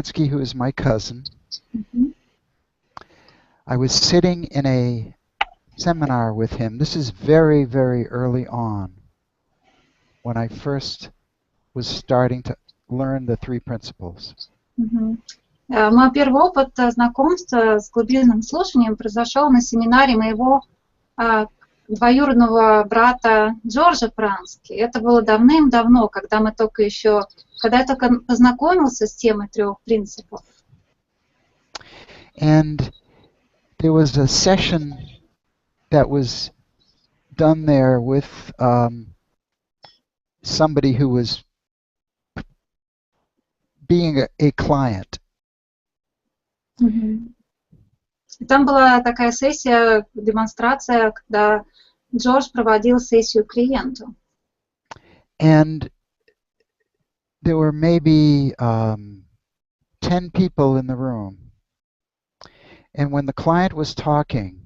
who is my cousin. Мгм. I was sitting in a seminar with him. This is very, very early on when I first was starting to learn the three principles. Мгм. Мой первый опыт знакомства с глубинным слушанием произошел на семинаре моего двоюродного брата Джорджа Прански. Это было давным-давно, когда я только познакомился с темой трех принципов. And there was a session that was done there with somebody who was being a client. Мгм. И там была такая сессия, демонстрация, когда Джордж проводил сессию клиенту. And there were maybe 10 people in the room. And when the client was talking,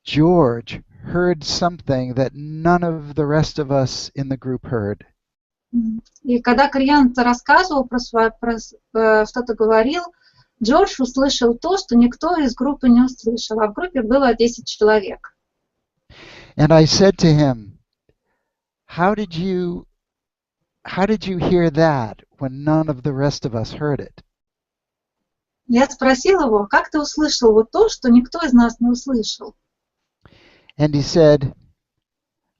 George heard something that none of the rest of us in the group heard. И когда клиент рассказывал что-то говорил, Джордж услышал то, что никто из группы не услышал, а в группе было 10 человек. And I said to him, how did you hear that when none of the rest of us heard it? Я спросил его, как ты услышал вот то, что никто из нас не услышал? And he said,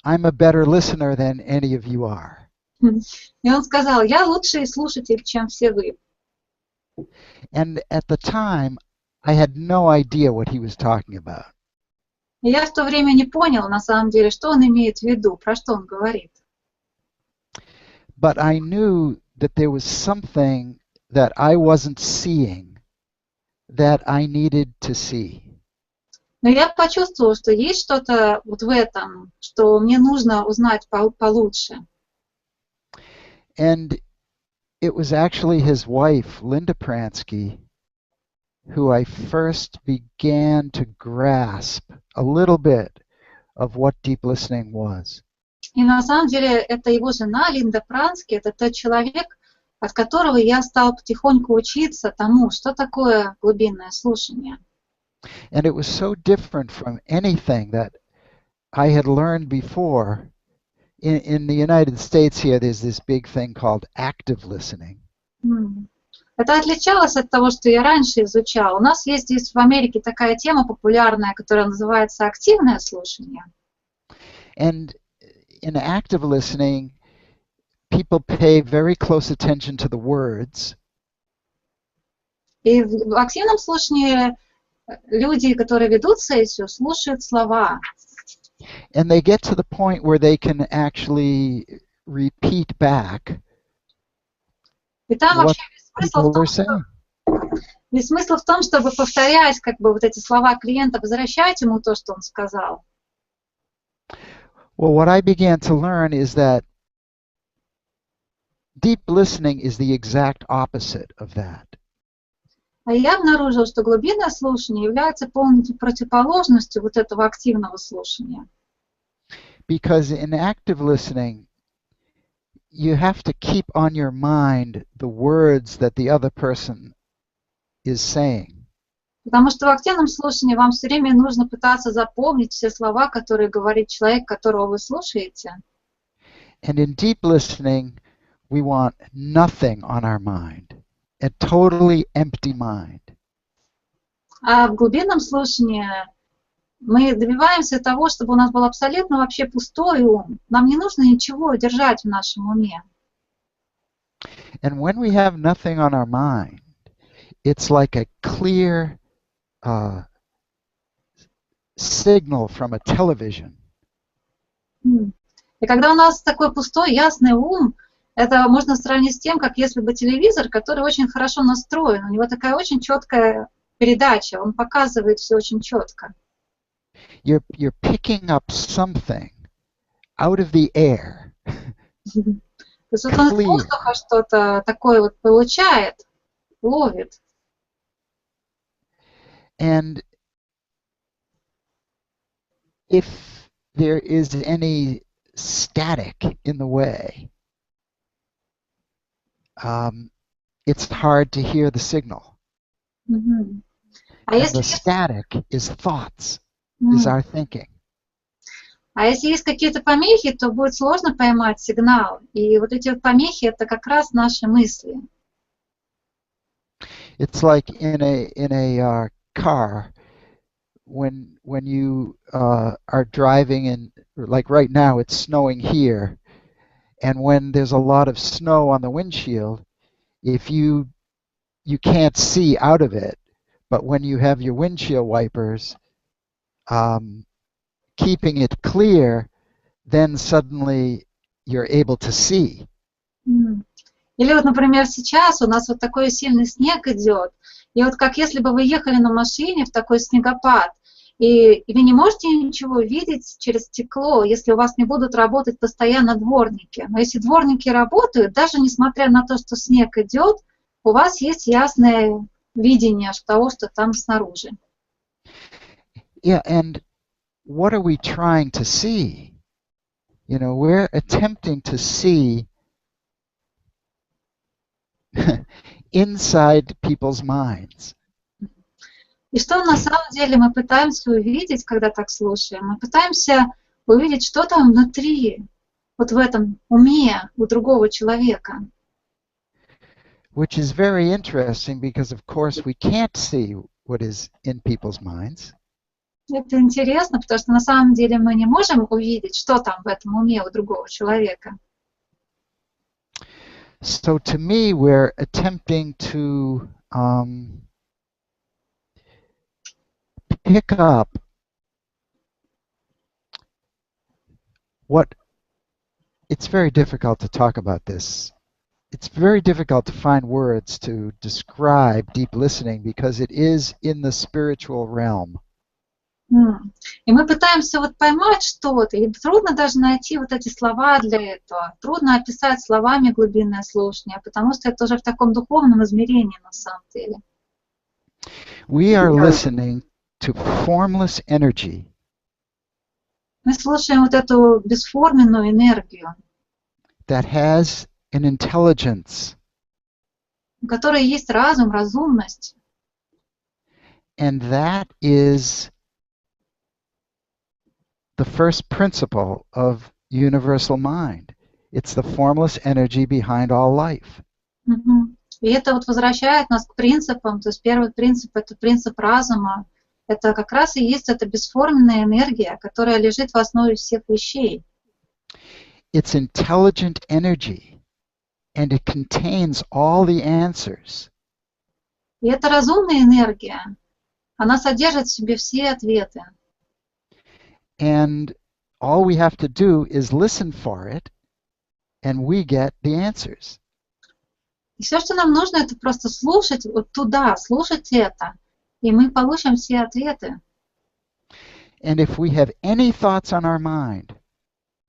I'm a better listener than any of you are. И он сказал, я лучший слушатель, чем все вы. And at the time, I had no idea what he was talking about. И я в то время не понял, на самом деле, что он имеет в виду, про что он говорит. But I knew that there was something that I wasn't seeing that I needed to see. Но я почувствовала, что есть что-то вот в этом, что мне нужно узнать получше. And it was actually his wife, Linda Pranski, who I first began to grasp a little bit of what deep listening was. И на самом деле это его жена Линда Прански, это тот человек, от которого я стал потихоньку учиться тому, что такое глубинное слушание. And it was so different from anything that I had learned before. In the United States here, there's this big thing called active listening. Это отличалось от того, что я раньше изучал. У нас есть здесь в Америке такая тема популярная, которая называется активное слушание. And in active listening, people pay very close attention to the words. И в активном слушании люди, которые ведут сессию, слушают слова. And they get to the point where they can actually repeat back И там what вообще весь смысл в том, чтобы повторять как бы вот эти слова клиента, возвращать ему то, что он сказал. Well, what I began to learn is that deep listening is the exact opposite of that. А я обнаружил, что глубинное слушание является полностью противоположностью вот этого активного слушания. Because in active listening, you have to keep on your mind the words that the other person is saying. Потому что в активном слушании вам все время нужно пытаться запомнить все слова, которые говорит человек, которого вы слушаете. And in deep listening, we want nothing on our mind, a totally empty mind. А в глубинном слушании мы добиваемся того, чтобы у нас был абсолютно вообще пустой ум. Нам не нужно ничего держать в нашем уме. And when we have nothing on our mind, it's like a clear signal from a television. И когда у нас такой пустой, ясный ум, это можно сравнить с тем, как если бы телевизор, который очень хорошо настроен, у него такая очень четкая передача, он показывает все очень четко. You're picking up something out of the air. То есть вот он из воздуха что-то такое вот получает, ловит. And if there is any static in the way, it's hard to hear the signal. Мгм. А And если the есть, static is thoughts, is м, our thinking. а если есть какие-то помехи, то будет сложно поймать сигнал. И вот эти вот помехи — это как раз наши мысли. It's like in a car when you are driving and like right now it's snowing here, and when there's a lot of snow on the windshield, if you can't see out of it, but when you have your windshield wipers keeping it clear, then suddenly you're able to see. М. Или вот, например, сейчас у нас вот такой сильный снег идет, и вот как если бы вы ехали на машине в такой снегопад, и вы не можете ничего видеть через стекло, если у вас не будут работать постоянно дворники. Но если дворники работают, даже несмотря на то, что снег идет, у вас есть ясное видение того, что там снаружи. Yeah, and what are we trying to see? You know, we're attempting to see inside people's minds. И что на самом деле мы пытаемся увидеть, когда так слушаем? Мы пытаемся увидеть, что там внутри, вот в этом уме у другого человека. Which is very interesting because, of course, we can't see what is in people's minds. Это интересно, потому что на самом деле мы не можем увидеть, что там в этом уме у другого человека. So to me, we're attempting to pick up what, it's very difficult to talk about this. It's very difficult to find words to describe deep listening because it is in the spiritual realm. И мы пытаемся вот поймать что-то, и трудно даже найти вот эти слова для этого. Трудно описать словами глубинное слушание, потому что это уже в таком духовном измерении на самом деле. We are listening to formless energy. Мы слушаем вот эту бесформенную энергию, That has an intelligence. у которой есть разум, разумность. And that is the first principle of universal mind. It's the formless energy behind all life. И это вот возвращает нас к принципам. То есть первый принцип — это принцип разума. Это как раз и есть эта бесформенная энергия, которая лежит в основе всех вещей. It's intelligent energy, and it contains all the answers. И это разумная энергия. Она содержит в себе все ответы. And all we have to do is listen for it, and we get the answers. И все, что нам нужно, это просто слушать вот туда, слушать это, и мы получим все ответы. And if we have any thoughts on our mind,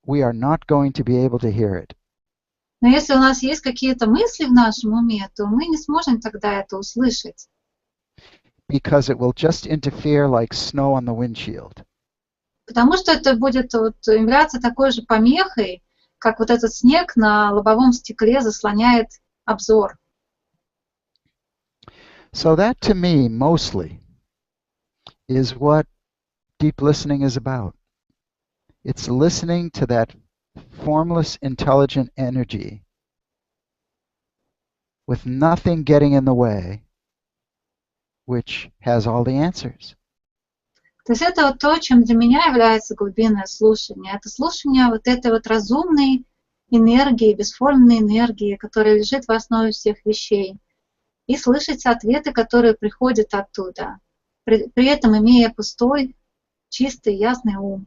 we are not going to be able to hear it. Но если у нас есть какие-то мысли в нашем уме, то мы не сможем тогда это услышать. Because it will just interfere like snow on the windshield. Потому что это будет вот являться такой же помехой, как вот этот снег на лобовом стекле заслоняет обзор. So that to me mostly is what deep listening is about. It's listening to that formless, intelligent energy with nothing getting in the way, which has all the answers. То есть это вот то, чем для меня является глубинное слушание. Это слушание вот этой вот разумной энергии, бесформенной энергии, которая лежит в основе всех вещей. И слышать ответы, которые приходят оттуда, при этом имея пустой, чистый, ясный ум.